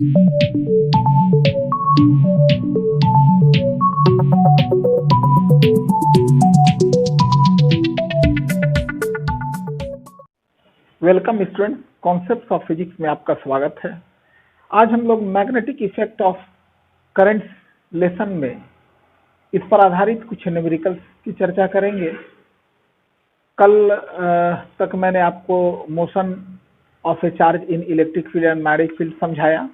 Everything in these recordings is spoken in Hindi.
Welcome student, concepts of physics में आपका स्वागत है। आज हम लोग magnetic effect of currents lesson में इस पर आधारित कुछ न्यूमेरिकल्स की चर्चा करेंगे। कल तक मैंने आपको motion of A charge in electric field and magnetic field समझाया।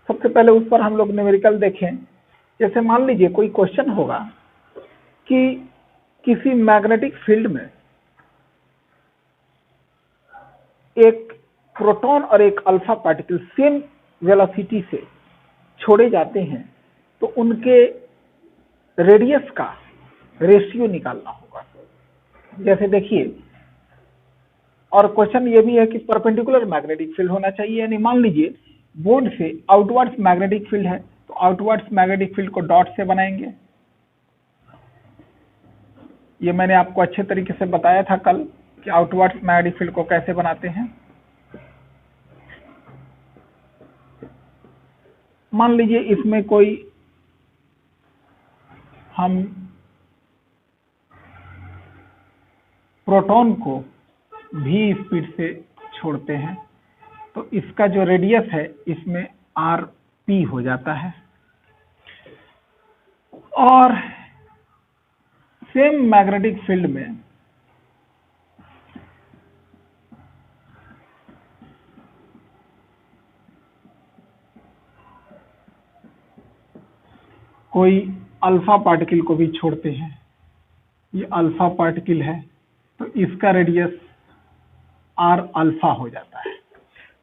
सबसे पहले उस पर हम लोग न्यूमेरिकल देखें। जैसे मान लीजिए कोई क्वेश्चन होगा कि किसी मैग्नेटिक फील्ड में एक प्रोटॉन और एक अल्फा पार्टिकल सेम वेलोसिटी से छोड़े जाते हैं, तो उनके रेडियस का रेशियो निकालना होगा। जैसे देखिए, और क्वेश्चन ये भी है कि परपेंडिकुलर मैग्नेटिक फील्ड होना चाहिए, यानी मान लीजिए बोर्ड से आउटवर्ड्स मैग्नेटिक फील्ड है, तो outwards magnetic field co dot से बनाएंगे। ये मैंने आपको अच्छे तरीके से बताया था कल कि आउटवर्ड्स मैग्नेटिक फील्ड को कैसे बनाते हैं। मान लीजिए इसमें कोई हम प्रोटॉन को v स्पीड से छोड़ते हैं, तो इसका जो रेडियस है इसमें rp हो जाता है। और सेम मैग्नेटिक फील्ड में कोई अल्फा पार्टिकल को भी छोड़ते हैं, ये अल्फा पार्टिकल है, तो इसका रेडियस r अल्फा हो जाता है।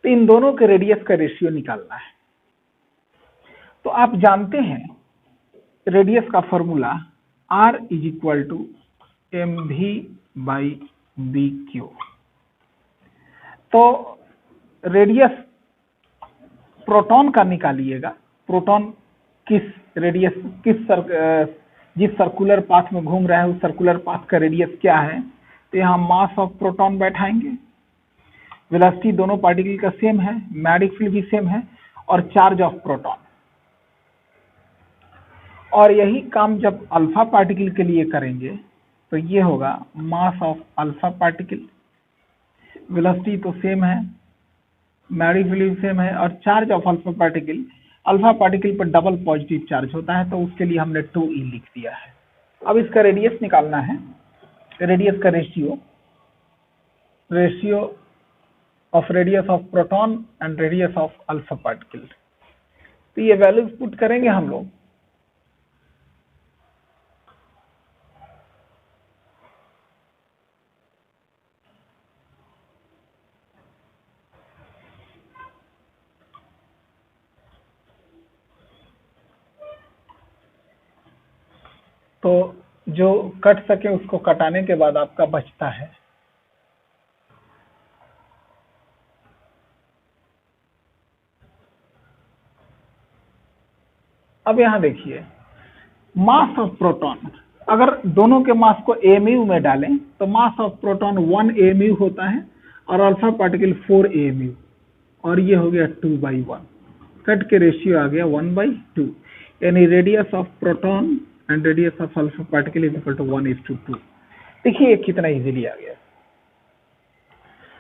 तो इन दोनों के रेडियस का रेशियो निकालना है। तो आप जानते हैं रेडियस का फॉर्मूला r = mv/bq। तो रेडियस प्रोटॉन का निकालिएगा। प्रोटॉन किस रेडियस जिस सर्कुलर पाथ में घूम रहा है उस सर्कुलर पाथ का रेडियस क्या है, तो यहाँ मास ऑफ प्रोटॉन बैठाएंगे। वेलोसिटी दोनों पार्टिकल का सेम है, मैग्नेटिक फील्ड भी सेम है, और चार्ज ऑफ प्रोटॉन। और यही काम जब अल्फा पार्टिकल के लिए करेंगे तो ये होगा mass of alpha particle. Velocity तो सेम है, मैग्नेटिक फील्ड भी सेम है, और चार्ज ऑफ अल्फा पार्टिकल पर डबल पॉजिटिव चार्ज होता है, तो उसके लिए हमने 2e लिख दिया है। अब इसका रेडियस निकालना है। रेडियस का ratio of radius of proton and radius of alpha particle. तो ये वैल्यूज पुट करेंगे हम लोग। तो जो कट सके उसको कटाने के बाद आपका बचता है। अब यहां देखिए, मास ऑफ प्रोटॉन, अगर दोनों के मास को एमयू में डालें तो मास ऑफ प्रोटॉन 1 एमयू होता है और अल्फा पार्टिकल 4 एमयू, और ये हो गया 2/1। कट के रेशियो आ गया 1/2, यानी radius of proton and radius of alpha particle is equal to 1:2। देखिए कितना इजीली आ गया।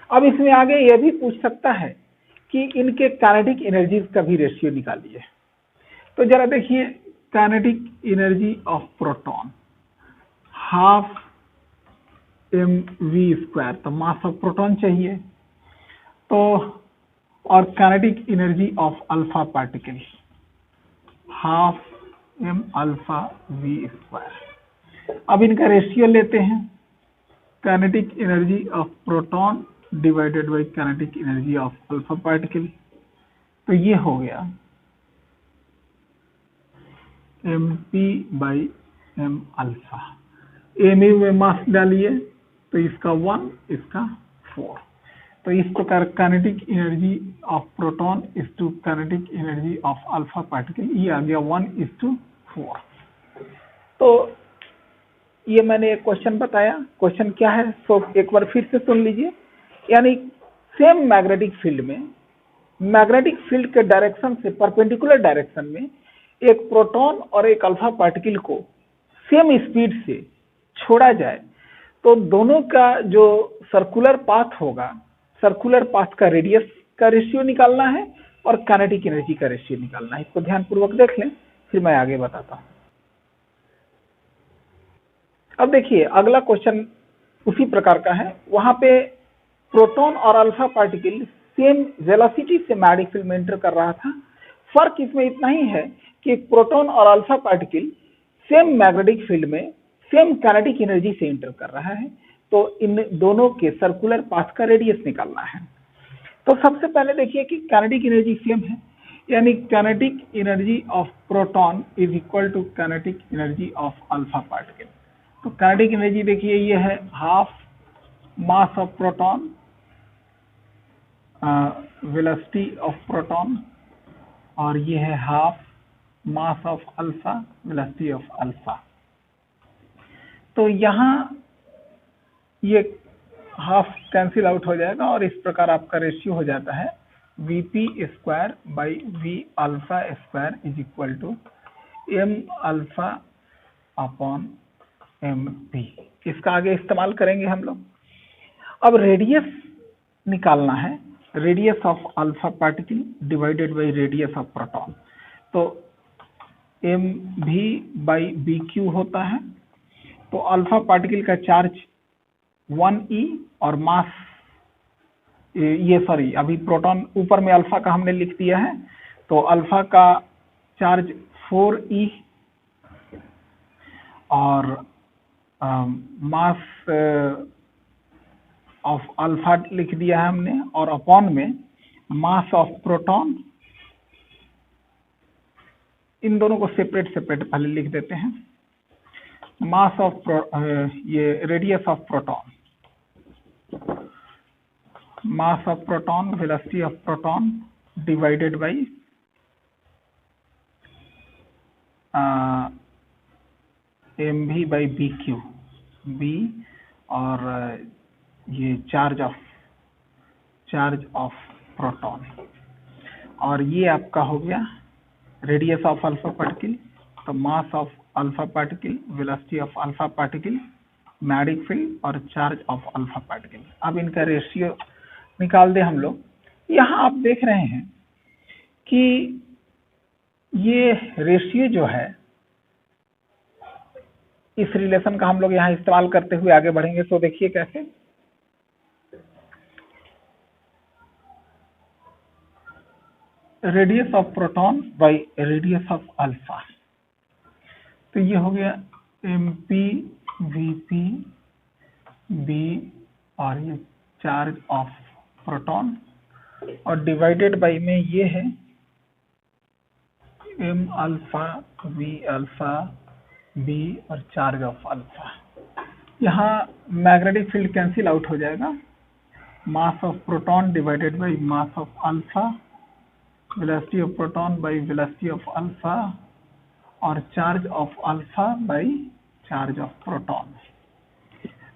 अब इसमें आगे यह भी पूछ सकता है कि इनके काइनेटिक एनर्जीज का भी रेशियो निकालिए। तो जरा देखिए, kinetic energy of proton ½ mv², तो मास ऑफ प्रोटॉन चाहिए। तो और kinetic energy of alpha particle ½ mα_v²। अब इनका रेशियो लेते हैं, kinetic energy of proton divided by kinetic energy of alpha particle. तो ये हो गया mp/mα। एमयू में मास डालिए तो इसका 1, इसका 4। तो इस प्रकार kinetic energy of proton is to kinetic energy of alpha particle, ये आ गया 1:4। तो ये मैंने एक क्वेश्चन बताया। क्वेश्चन क्या है, सो एक बार फिर से सुन लीजिए। यानी सेम मैग्नेटिक फील्ड में मैग्नेटिक फील्ड के डायरेक्शन से परपेंडिकुलर डायरेक्शन में एक प्रोटॉन और एक अल्फा पार्टिकल को सेम स्पीड से छोड़ा जाए तो दोनों का जो सर्कुलर पाथ होगा, सर्कुलर पाथ का रेडियस का रेशियो निकालना है और काइनेटिक एनर्जी का रेशियो निकालना है। इसको ध्यानपूर्वक देख लें, फिर मैं आगे बताता हूं। अब देखिए अगला क्वेश्चन उसी प्रकार का है। वहां पे प्रोटॉन और अल्फा पार्टिकल सेम वेलोसिटी से मैग्नेटिक फील्ड में एंटर कर रहा था। फर्क इसमें इतना ही है कि प्रोटॉन और alpha particle same magnetic field में सेम काइनेटिक एनर्जी से एंटर कर रहा है। तो इन दोनों के सर्कुलर पाथ का रेडियस निकालना है। तो सबसे पहले देखिए कि काइनेटिक एनर्जी सेम है, यानी kinetic energy of proton is equal to kinetic energy of alpha particle. तो काइनेटिक एनर्जी देखिए ये है half mass of proton velocity of proton, और ये है half mass of alpha velocity of alpha. तो यहाँ ये हाफ कैंसिल आउट हो जाएगा और इस प्रकार आपका रेशियो हो जाता है Vp square by V alpha square is equal to M alpha upon MP। इसका आगे इस्तेमाल करेंगे हम लोग। अब रेडियस निकालना है, radius of alpha particle divided by radius of proton. तो MV बाई BQ होता है। तो अल्फा पार्टिकल का चार्ज 1e और मास अभी प्रोटॉन ऊपर में अल्फा का हमने लिख दिया है, तो अल्फा का चार्ज 4e और मास ऑफ अल्फा लिख दिया है हमने, और अपॉन में मास ऑफ प्रोटॉन। इन दोनों को सेपरेट सेपरेट पहले लिख देते हैं। मास ऑफ ये radius of proton, mass of proton, velocity of proton divided by MV by BQ, B और ये चार्ज ऑफ प्रोटॉन, और ये आपका हो गया रेडियस ऑफ अल्फा पार्टिकल। तो mass of alpha particle, velocity of alpha particle, magnetic field और चार्ज ऑफ अल्फा पार्टिकल। अब इनका रेशियो निकाल दे हम लोग। यहाँ आप देख रहे हैं कि ये रेशियो जो है, इस रिलेशन का हम लोग यहाँ इस्तेमाल करते हुए आगे बढ़ेंगे। तो देखिए कैसे, radius of proton by radius of alpha. तो ये हो गया MP VP B और ये चार्ज ऑफ प्रोटॉन, और डिवाइडेड बाई में ये है M alpha V alpha B और चार्ज ऑफ अल्फा। यहाँ मैग्नेटिक फील्ड कैंसिल आउट हो जाएगा। Mass of proton divided by mass of alpha, velocity of proton by velocity of alpha और charge of alpha by charge of proton.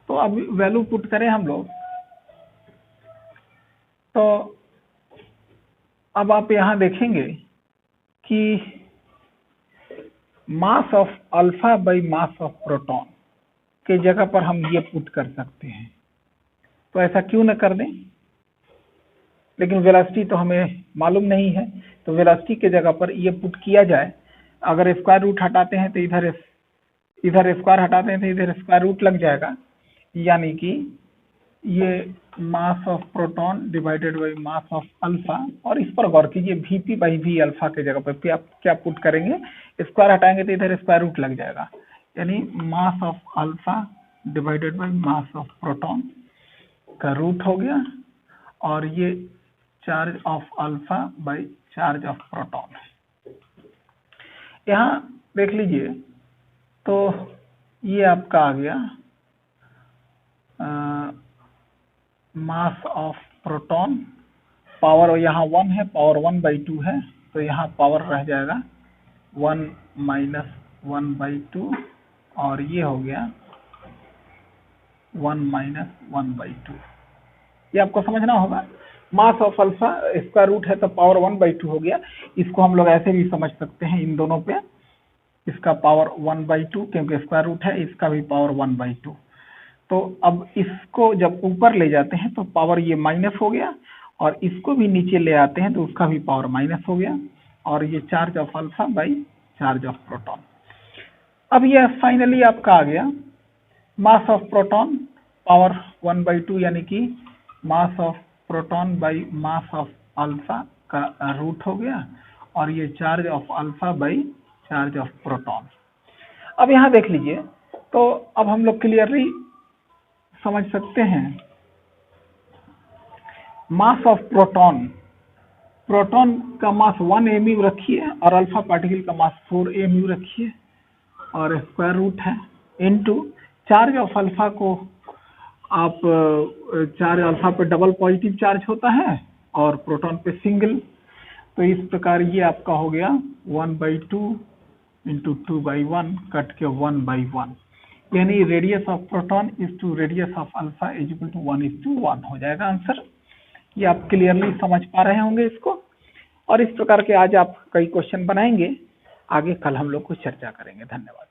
तो अब वैल्यू पुट करें हम लोग, तो अब आप यहाँ देखेंगे कि मास of alpha by mass of proton के जगह पर हम ये पुट कर सकते हैं। तो ऐसा क्यों न कर दें, लेकिन वेलोसिटी तो हमें मालूम नहीं है, तो वेलोसिटी के जगह पर ये पुट किया जाए। अगर स्क्वायर रूट हटाते हैं तो इधर स्क्वायर हटाते हैं तो इधर स्क्वायर रूट लग जाएगा, यानी कि ये मास of proton divided by mass of alpha. और इस पर गौर कीजिए, Vp बाई V अल्फा के जगह पर आप क्या पुट करेंगे, स्क्वायर हटाएंगे तो इधर स्क्वायर रूट लग जाएगा, यानी मास of alpha divided by mass of proton का रूट हो गया, और ये charge of alpha by charge of proton. यहाँ देख लीजिए, तो ये आपका आ गया मास ऑफ प्रोटॉन, पावर यहाँ 1 है, पावर 1/2 है, तो यहाँ पावर रह जाएगा 1 माइनस 1/2, और ये हो गया 1 माइनस 1/2। ये आपको समझना होगा। Mass of alpha square root है तो पावर 1/2 हो गया। इसको हम लोग ऐसे भी समझ सकते हैं इन दोनों पे, इसका पावर 1/2 क्योंकि स्क्वायर रूट है, इसका भी पावर 1/2। तो अब इसको जब ऊपर ले जाते हैं तो पावर ये माइनस हो गया, और इसको भी नीचे ले आते हैं तो उसका भी पावर माइनस हो गया, और ये charge of alpha by charge of proton. अब यह फाइनली आपका आ गया मास ऑफ प्रोटॉन पावर 1/2, यानी कि मास of proton by mass of alpha का रूट हो गया, और ये charge of alpha by charge of proton. अब यहाँ देख लीजिए, तो अब हम लोग क्लियरली समझ सकते हैं मास ऑफ प्रोटॉन, प्रोटॉन का मास 1 mu रखिए और अल्फा पार्टिकल का मास 4 mu रखिए, और स्क्वायर रूट है इनटू चार्ज ऑफ अल्फा को आप चार्ज अल्फा पे डबल पॉजिटिव चार्ज होता है और प्रोटॉन पे सिंगल, तो इस प्रकार ये आपका हो गया 1/2 इंटू 2/1 कट के 1/1, यानी radius of proton is to radius of alpha is equal to 1:1 हो जाएगा आंसर। ये आप क्लियरली समझ पा रहे होंगे इसको, और इस प्रकार के आज आप कई क्वेश्चन बनाएंगे, आगे कल हम लोग कुछ चर्चा करेंगे। धन्यवाद।